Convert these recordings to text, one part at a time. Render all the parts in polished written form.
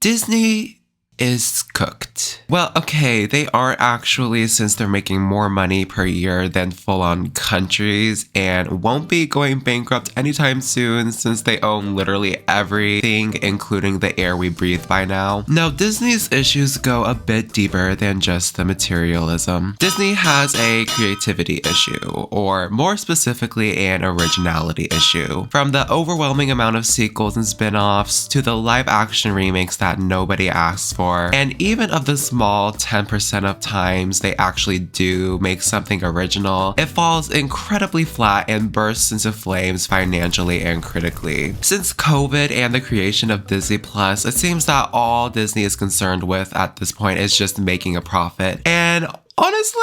Disney is cooked. Well, okay, they aren't actually, since they're making more money per year than full-on countries and won't be going bankrupt anytime soon since they own literally everything, including the air we breathe by now. Now, Disney's issues go a bit deeper than just the materialism. Disney has a creativity issue, or more specifically, an originality issue. From the overwhelming amount of sequels and spin-offs to the live-action remakes that nobody asks for, and even of the small 10% of times they actually do make something original, it falls incredibly flat and bursts into flames financially and critically. Since COVID and the creation of Disney Plus, it seems that all Disney is concerned with at this point is just making a profit. And honestly,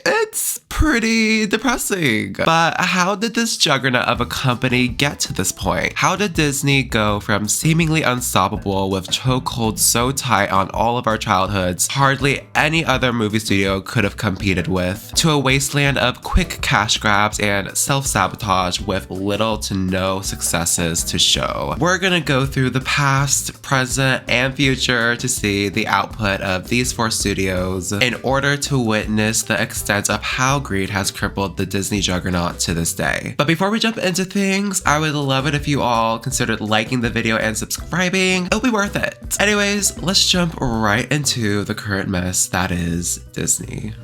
it's pretty depressing. But how did this juggernaut of a company get to this point? How did Disney go from seemingly unstoppable with chokeholds so tight on all of our childhoods hardly any other movie studio could have competed with, to a wasteland of quick cash grabs and self-sabotage with little to no successes to show? We're gonna go through the past, present, and future to see the output of these four studios in order to witness the extent of how greed has crippled the Disney juggernaut to this day. But before we jump into things, I would love it if you all considered liking the video and subscribing. It'll be worth it. Anyways, let's jump right into the current mess that is Disney.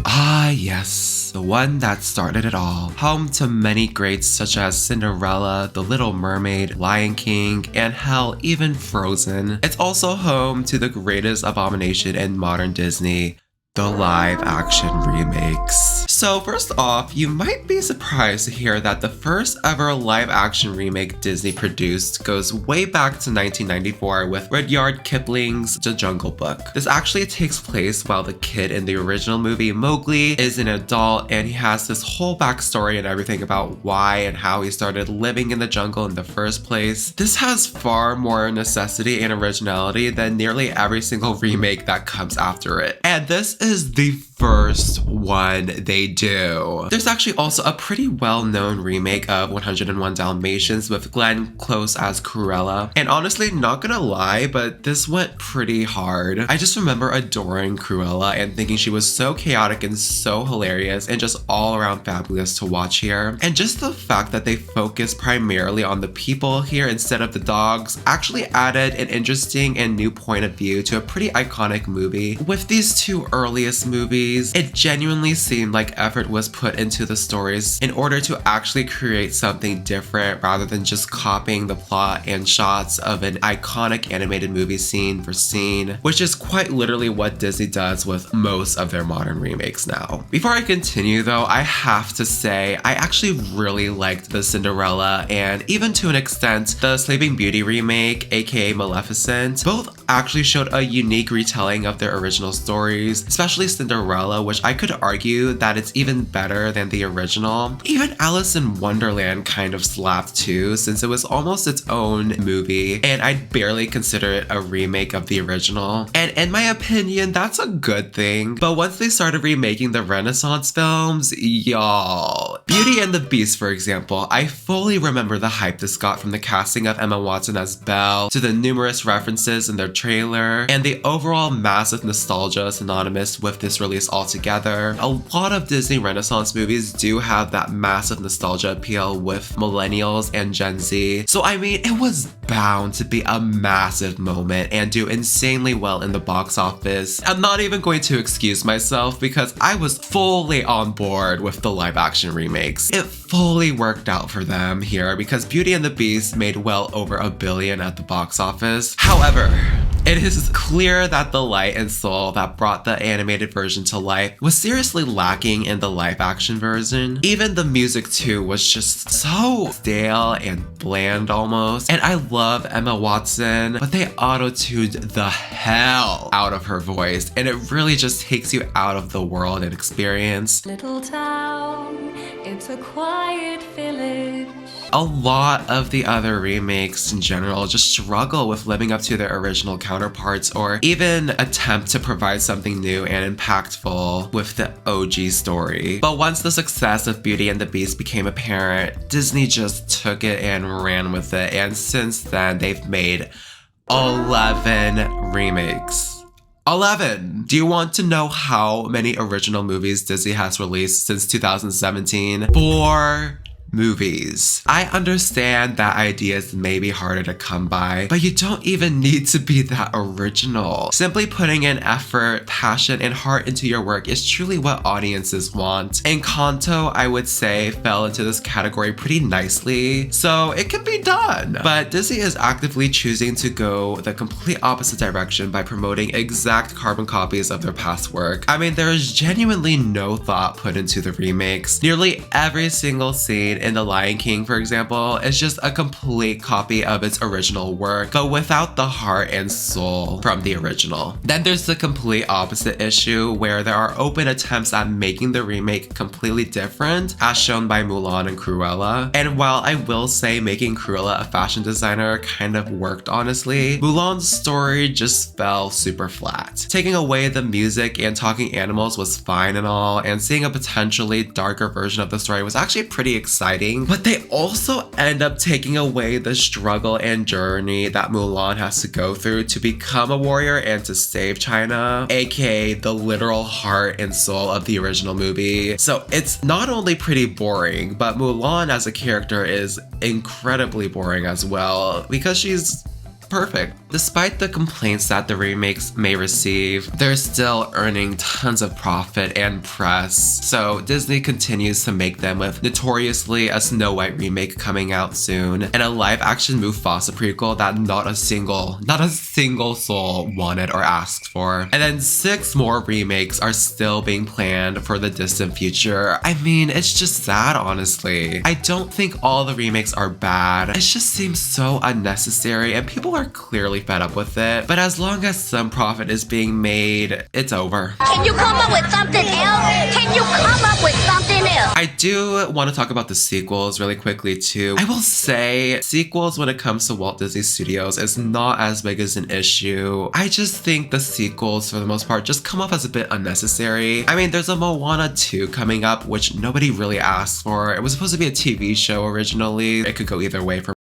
Ah, yes, the one that started it all. Home to many greats such as Cinderella, The Little Mermaid, Lion King, and hell, even Frozen. It's also home to the greatest abomination in modern Disney, the live-action remakes. So first off, you might be surprised to hear that the first ever live-action remake Disney produced goes way back to 1994 with Rudyard Kipling's The Jungle Book. This actually takes place while the kid in the original movie Mowgli is an adult, and he has this whole backstory and everything about why and how he started living in the jungle in the first place. This has far more necessity and originality than nearly every single remake that comes after it. And this is the first one they do. There's actually also a pretty well-known remake of 101 Dalmatians with Glenn Close as Cruella. And honestly, not gonna lie, but this went pretty hard. I just remember adoring Cruella and thinking she was so chaotic and so hilarious and just all around fabulous to watch here. And just the fact that they focus primarily on the people here instead of the dogs actually added an interesting and new point of view to a pretty iconic movie. With these two earliest movies, it genuinely seemed like effort was put into the stories in order to actually create something different rather than just copying the plot and shots of an iconic animated movie scene for scene, which is quite literally what Disney does with most of their modern remakes now. Before I continue though, I have to say I actually really liked the Cinderella and even to an extent the Sleeping Beauty remake, aka Maleficent. Both actually showed a unique retelling of their original stories, especially Cinderella, which I could argue that it's even better than the original. Even Alice in Wonderland kind of slapped too, since it was almost its own movie, and I'd barely consider it a remake of the original. And in my opinion, that's a good thing. But once they started remaking the Renaissance films, y'all. Beauty and the Beast, for example, I fully remember the hype this got from the casting of Emma Watson as Belle, to the numerous references in their trailer, and the overall massive nostalgia synonymous with this release altogether. A lot of Disney Renaissance movies do have that massive nostalgia appeal with millennials and Gen Z. So I mean, it was bound to be a massive moment and do insanely well in the box office. I'm not even going to excuse myself because I was fully on board with the live action remakes. It fully worked out for them here because Beauty and the Beast made well over $1 billion at the box office. However, it is clear that the light and soul that brought the animated version to life was seriously lacking in the live action version. Even the music too was just so stale and bland almost. And I love Emma Watson, but they auto-tuned the hell out of her voice, and it really just takes you out of the world and experience. Little town, it's a quiet village. a lot of the other remakes in general just struggle with living up to their original counterparts or even attempt to provide something new and impactful with the OG story. But once the success of Beauty and the Beast became apparent, Disney just took it and ran with it, and since then they've made 11 remakes. 11! Do you want to know how many original movies Disney has released since 2017? 4 movies. I understand that ideas may be harder to come by, but you don't even need to be that original. Simply putting in effort, passion, and heart into your work is truly what audiences want. Encanto, I would say, fell into this category pretty nicely, so it can be done. But Disney is actively choosing to go the complete opposite direction by promoting exact carbon copies of their past work. I mean, there is genuinely no thought put into the remakes. Nearly every single scene in The Lion King, for example, is just a complete copy of its original work, but without the heart and soul from the original. Then there's the complete opposite issue where there are open attempts at making the remake completely different, as shown by Mulan and Cruella. And while I will say making Cruella a fashion designer kind of worked honestly, Mulan's story just fell super flat. Taking away the music and talking animals was fine and all, and seeing a potentially darker version of the story was actually pretty exciting. But they also end up taking away the struggle and journey that Mulan has to go through to become a warrior and to save China, aka the literal heart and soul of the original movie. So it's not only pretty boring, but Mulan as a character is incredibly boring as well because she's perfect. Despite the complaints that the remakes may receive, they're still earning tons of profit and press. So Disney continues to make them with notoriously a Snow White remake coming out soon, and a live-action Mufasa prequel that not a single soul wanted or asked for. And then 6 more remakes are still being planned for the distant future. I mean, it's just sad, honestly. I don't think all the remakes are bad. It just seems so unnecessary, and people are clearly fed up with it. But as long as some profit is being made, it's over. Can you come up with something else? Can you come up with something else? I do want to talk about the sequels really quickly too. I will say sequels when it comes to Walt Disney Studios is not as big as an issue. I just think the sequels for the most part just come off as a bit unnecessary. I mean, there's a Moana 2 coming up, which nobody really asked for. It was supposed to be a TV show originally. It could go either way for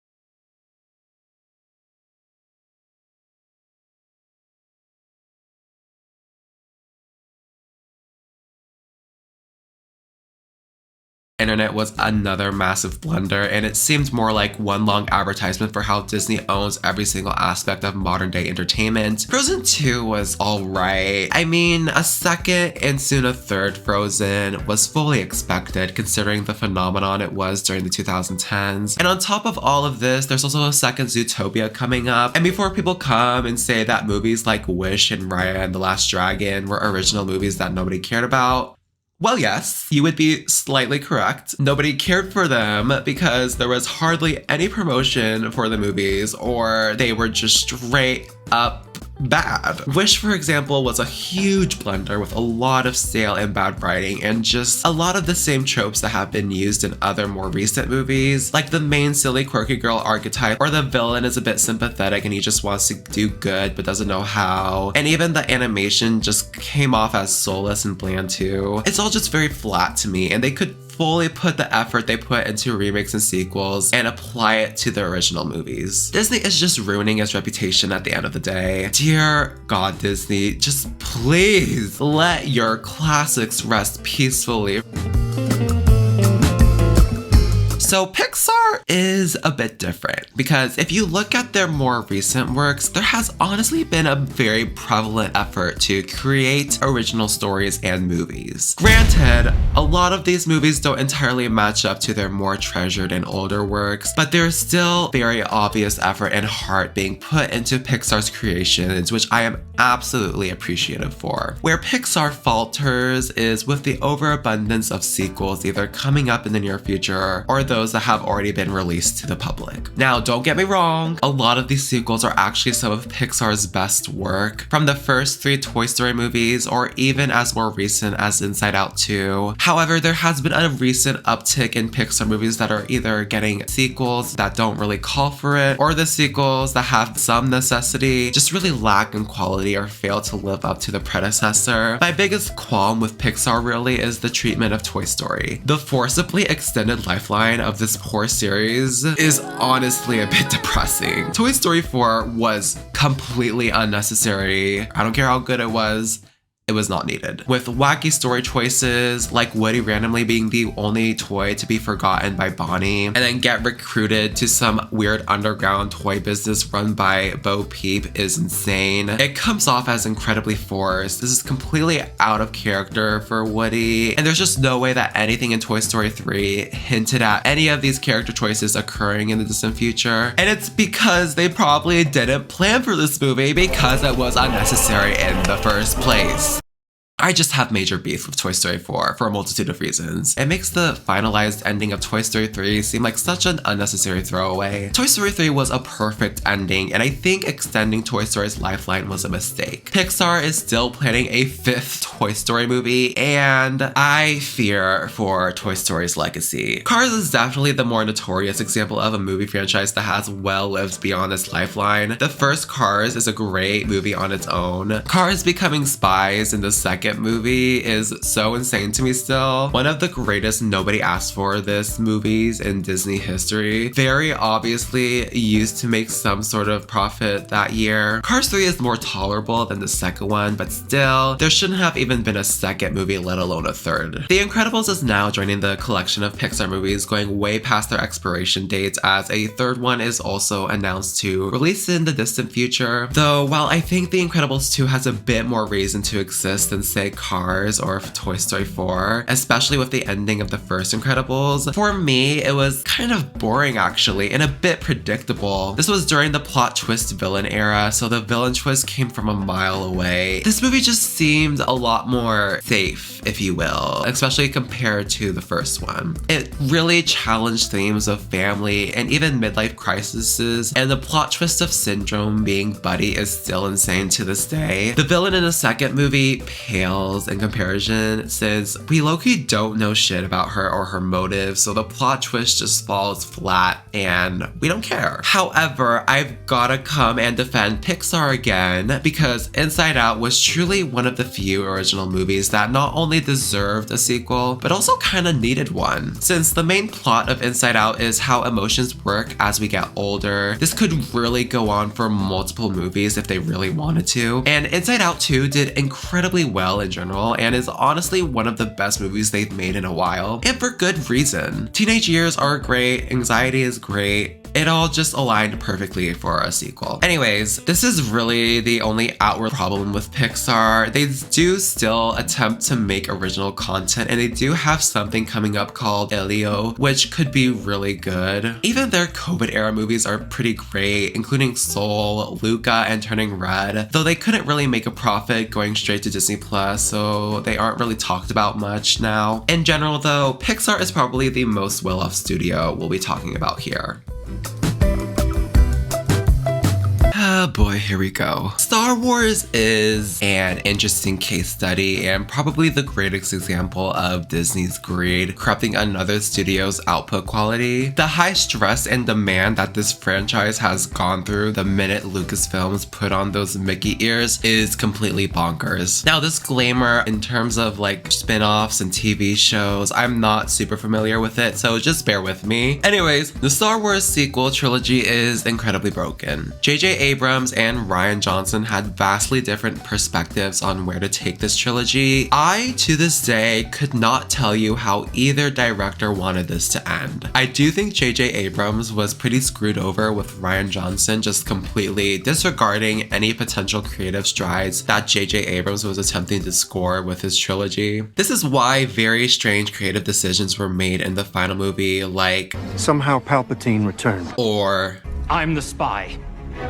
internet was another massive blunder, and it seemed more like one long advertisement for how Disney owns every single aspect of modern day entertainment. Frozen 2 was alright. I mean, a second and soon a third Frozen was fully expected considering the phenomenon it was during the 2010s. And on top of all of this, there's also a second Zootopia coming up. And before people come and say that movies like Wish and Raya and the Last Dragon were original movies that nobody cared about, well, yes, you would be slightly correct. Nobody cared for them because there was hardly any promotion for the movies, or they were just straight up bad. Wish, for example, was a huge blunder with a lot of stale and bad writing and just a lot of the same tropes that have been used in other more recent movies, like the main silly quirky girl archetype, or the villain is a bit sympathetic and he just wants to do good but doesn't know how. And even the animation just came off as soulless and bland too. It's all just very flat to me, and they could fully put the effort they put into remakes and sequels and apply it to the original movies. Disney is just ruining its reputation at the end of the day. Dear God, Disney, just please let your classics rest peacefully. So Pixar is a bit different because if you look at their more recent works, there has honestly been a very prevalent effort to create original stories and movies. Granted, a lot of these movies don't entirely match up to their more treasured and older works, but there's still very obvious effort and heart being put into Pixar's creations, which I am absolutely appreciative for. Where Pixar falters is with the overabundance of sequels either coming up in the near future or those those that have already been released to the public. Now, don't get me wrong, a lot of these sequels are actually some of Pixar's best work, from the first 3 Toy Story movies or even as more recent as Inside Out 2. However, there has been a recent uptick in Pixar movies that are either getting sequels that don't really call for it, or the sequels that have some necessity just really lack in quality or fail to live up to the predecessor. My biggest qualm with Pixar really is the treatment of Toy Story. The forcibly extended lifeline of this poor series is honestly a bit depressing. Toy Story 4 was completely unnecessary. I don't care how good it was not needed. With wacky story choices, like Woody randomly being the only toy to be forgotten by Bonnie, and then get recruited to some weird underground toy business run by Bo Peep is insane. It comes off as incredibly forced. This is completely out of character for Woody, and there's just no way that anything in Toy Story 3 hinted at any of these character choices occurring in the distant future. And it's because they probably didn't plan for this movie because it was unnecessary in the first place. I just have major beef with Toy Story 4 for a multitude of reasons. It makes the finalized ending of Toy Story 3 seem like such an unnecessary throwaway. Toy Story 3 was a perfect ending, and I think extending Toy Story's lifeline was a mistake. Pixar is still planning a 5th Toy Story movie, and I fear for Toy Story's legacy. Cars is definitely the more notorious example of a movie franchise that has well lived beyond its lifeline. The first Cars is a great movie on its own. Cars becoming spies in the second movie is so insane to me still. One of the greatest nobody asked for this movies in Disney history. Very obviously used to make some sort of profit that year. Cars 3 is more tolerable than the second one, but still, there shouldn't have even been a second movie, let alone a third. The Incredibles is now joining the collection of Pixar movies going way past their expiration dates, as a third one is also announced to release in the distant future. Though, while I think The Incredibles 2 has a bit more reason to exist than say Cars or Toy Story 4, especially with the ending of the first Incredibles, for me, it was kind of boring actually, and a bit predictable. This was during the plot twist villain era, so the villain twist came from a mile away. This movie just seemed a lot more safe, if you will, especially compared to the first one. It really challenged themes of family and even midlife crises, and the plot twist of Syndrome being Buddy is still insane to this day. The villain in the second movie pales in comparison, since we low-key don't know shit about her or her motives, so the plot twist just falls flat and we don't care. However, I've gotta come and defend Pixar again, because Inside Out was truly one of the few original movies that not only deserved a sequel, but also kinda needed one. Since the main plot of Inside Out is how emotions work as we get older, this could really go on for multiple movies if they really wanted to, and Inside Out 2 did incredibly well in general, and is honestly one of the best movies they've made in a while, and for good reason. Teenage years are great, anxiety is great, it all just aligned perfectly for a sequel. Anyways, this is really the only outward problem with Pixar. They do still attempt to make original content, and they do have something coming up called Elio, which could be really good. Even their COVID era movies are pretty great, including Soul, Luca, and Turning Red, though they couldn't really make a profit going straight to Disney Plus, so they aren't really talked about much now. In general though, Pixar is probably the most well-off studio we'll be talking about here. Oh boy, here we go. Star Wars is an interesting case study and probably the greatest example of Disney's greed corrupting another studio's output quality. The high stress and demand that this franchise has gone through the minute Lucasfilms put on those Mickey ears is completely bonkers. Now, disclaimer in terms of like spin-offs and TV shows, I'm not super familiar with it, so just bear with me. Anyways, the Star Wars sequel trilogy is incredibly broken. J.J. Abrams and Rian Johnson had vastly different perspectives on where to take this trilogy. I, to this day, could not tell you how either director wanted this to end. I do think J.J. Abrams was pretty screwed over with Rian Johnson just completely disregarding any potential creative strides that J.J. Abrams was attempting to score with his trilogy. This is why very strange creative decisions were made in the final movie, like somehow Palpatine returned, or I'm the spy.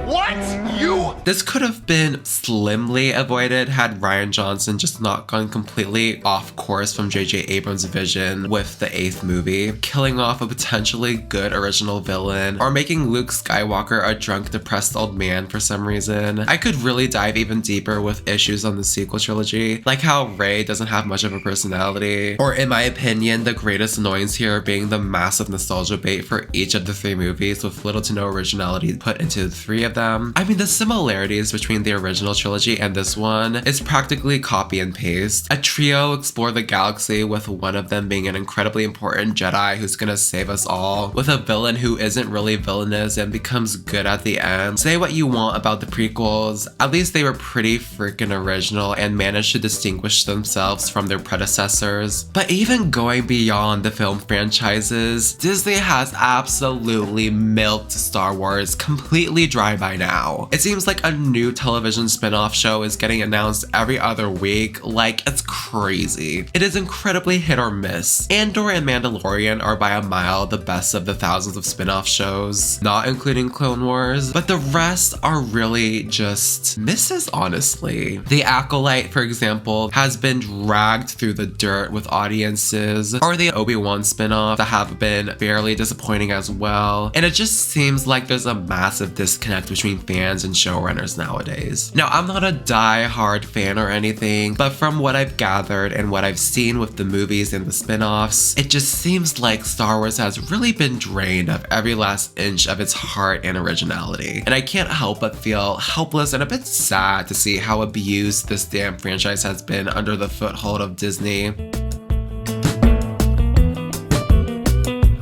What? You? This could have been slimly avoided had Rian Johnson just not gone completely off course from J.J. Abrams' vision with the 8th movie, killing off a potentially good original villain, or making Luke Skywalker a drunk, depressed old man for some reason. I could really dive even deeper with issues on the sequel trilogy, like how Rey doesn't have much of a personality, or in my opinion, the greatest annoyance here being the massive nostalgia bait for each of the 3 movies with little to no originality put into the 3 of them. I mean, the similarities between the original trilogy and this one is practically copy and paste. A trio explore the galaxy with one of them being an incredibly important Jedi who's gonna save us all, with a villain who isn't really villainous and becomes good at the end. Say what you want about the prequels, at least they were pretty freaking original and managed to distinguish themselves from their predecessors. But even going beyond the film franchises, Disney has absolutely milked Star Wars completely dry by now. It seems like a new television spin-off show is getting announced every other week, like it's crazy. It is incredibly hit or miss. Andor and Mandalorian are by a mile the best of the thousands of spin-off shows, not including Clone Wars, but the rest are really just misses, honestly. The Acolyte, for example, has been dragged through the dirt with audiences, or the Obi-Wan spin-off that have been fairly disappointing as well, and it just seems like there's a massive disconnect between fans and showrunners nowadays. Now, I'm not a die-hard fan or anything, but from what I've gathered and what I've seen with the movies and the spin-offs, it just seems like Star Wars has really been drained of every last inch of its heart and originality. And I can't help but feel helpless and a bit sad to see how abused this damn franchise has been under the foothold of Disney.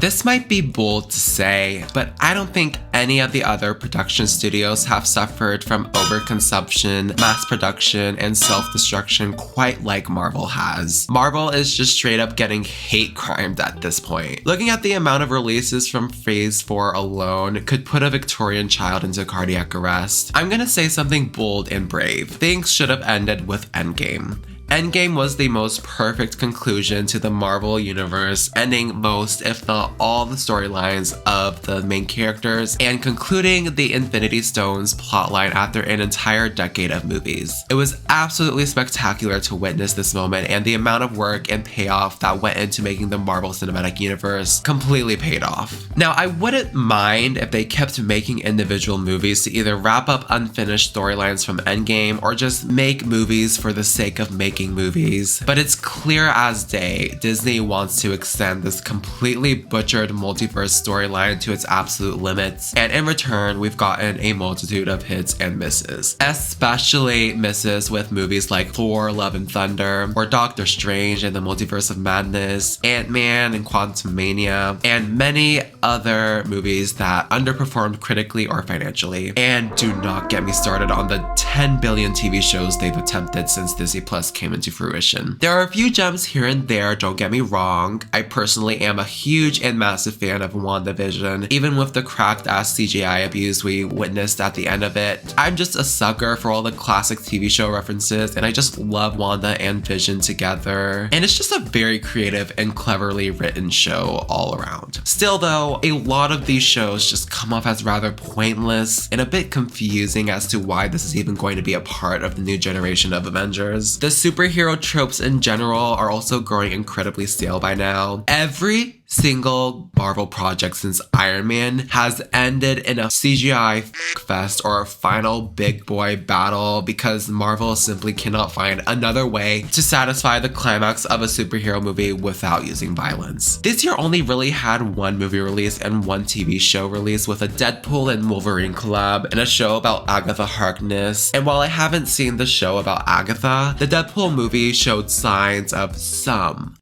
This might be bold to say, but I don't think any of the other production studios have suffered from overconsumption, mass production, and self-destruction quite like Marvel has. Marvel is just straight up getting hate crimed at this point. Looking at the amount of releases from Phase 4 alone could put a Victorian child into cardiac arrest. I'm gonna say something bold and brave. Things should have ended with Endgame. Endgame was the most perfect conclusion to the Marvel universe, ending most, if not all, the storylines of the main characters and concluding the Infinity Stones plotline after an entire decade of movies. It was absolutely spectacular to witness this moment, and the amount of work and payoff that went into making the Marvel Cinematic Universe completely paid off. Now, I wouldn't mind if they kept making individual movies to either wrap up unfinished storylines from Endgame or just make movies for the sake of making movies, but it's clear as day Disney wants to extend this completely butchered multiverse storyline to its absolute limits, and in return we've gotten a multitude of hits and misses, especially misses with movies like Thor: Love and Thunder, or Doctor Strange and the Multiverse of Madness, Ant-Man and Quantumania, and many other movies that underperformed critically or financially. And do not get me started on the 10 billion TV shows they've attempted since Disney Plus came into fruition. There are a few gems here and there, don't get me wrong. I personally am a huge and massive fan of WandaVision, even with the cracked ass CGI abuse we witnessed at the end of it. I'm just a sucker for all the classic TV show references, and I just love Wanda and Vision together. And it's just a very creative and cleverly written show all around. Still though, a lot of these shows just come off as rather pointless and a bit confusing as to why this is even going to be a part of the new generation of Avengers. The superhero tropes in general are also growing incredibly stale by now. Every single Marvel project since Iron Man has ended in a CGI fest or a final big boy battle because Marvel simply cannot find another way to satisfy the climax of a superhero movie without using violence. This year only really had one movie release and one TV show release, with a Deadpool and Wolverine collab and a show about Agatha Harkness. And while I haven't seen the show about Agatha, the Deadpool movie showed signs of some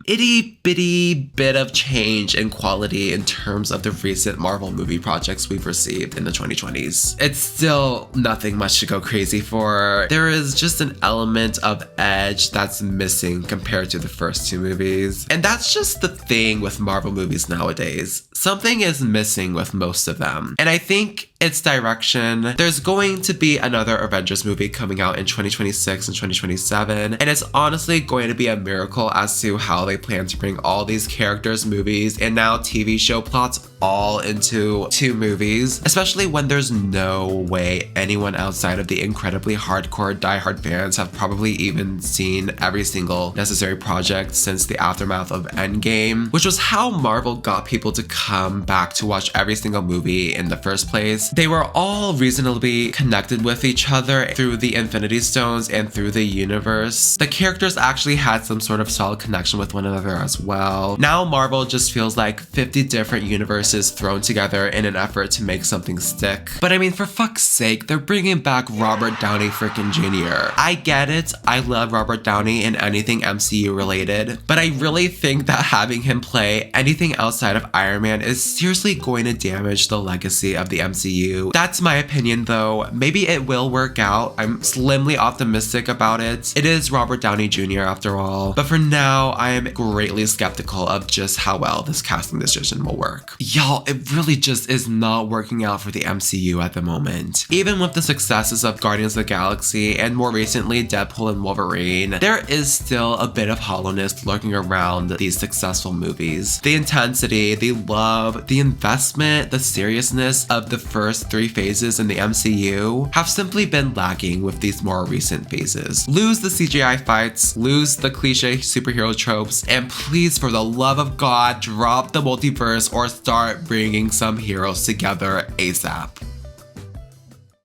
itty bitty bit of change in quality in terms of the recent Marvel movie projects we've received in the 2020s. It's still nothing much to go crazy for. There is just an element of edge that's missing compared to the first 2 movies. And that's just the thing with Marvel movies nowadays. Something is missing with most of them. And I think its direction. There's going to be another Avengers movie coming out in 2026 and 2027, and it's honestly going to be a miracle as to how they plan to bring all these characters, movies, and now TV show plots all into 2 movies, especially when there's no way anyone outside of the incredibly hardcore diehard fans have probably even seen every single necessary project since the aftermath of Endgame, which was how Marvel got people to come back to watch every single movie in the first place. They were all reasonably connected with each other through the Infinity Stones and through the universe. The characters actually had some sort of solid connection with one another as well. Now Marvel just feels like 50 different universes thrown together in an effort to make something stick. But I mean, for fuck's sake, they're bringing back Robert Downey freaking Jr. I get it, I love Robert Downey in anything MCU related, but I really think that having him play anything outside of Iron Man is seriously going to damage the legacy of the MCU. That's my opinion though. Maybe it will work out. I'm slimly optimistic about it. It is Robert Downey Jr. after all. But for now, I am greatly skeptical of just how well this casting decision will work. Y'all, it really just is not working out for the MCU at the moment. Even with the successes of Guardians of the Galaxy and more recently Deadpool and Wolverine, there is still a bit of hollowness lurking around these successful movies. The intensity, the love, the investment, the seriousness of the first 3 phases in the MCU have simply been lacking with these more recent phases. Lose the CGI fights, lose the cliche superhero tropes, and please, for the love of God, drop the multiverse or start bringing some heroes together ASAP.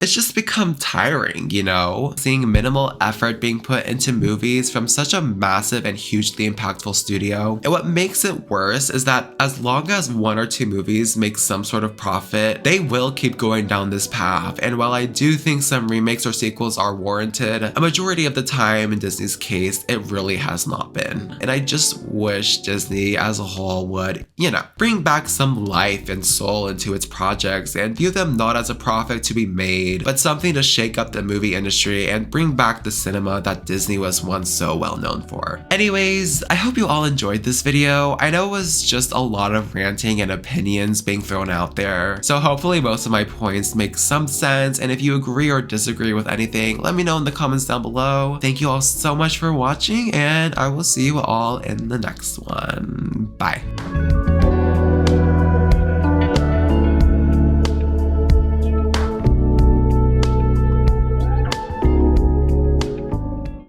It's just become tiring, you know? Seeing minimal effort being put into movies from such a massive and hugely impactful studio. And what makes it worse is that as long as 1 or 2 movies make some sort of profit, they will keep going down this path. And while I do think some remakes or sequels are warranted, a majority of the time in Disney's case, it really has not been. And I just wish Disney as a whole would, you know, bring back some life and soul into its projects and view them not as a profit to be made, but something to shake up the movie industry and bring back the cinema that Disney was once so well known for. Anyways, I hope you all enjoyed this video. I know it was just a lot of ranting and opinions being thrown out there, so hopefully most of my points make some sense, and if you agree or disagree with anything, let me know in the comments down below. Thank you all so much for watching, and I will see you all in the next one. Bye.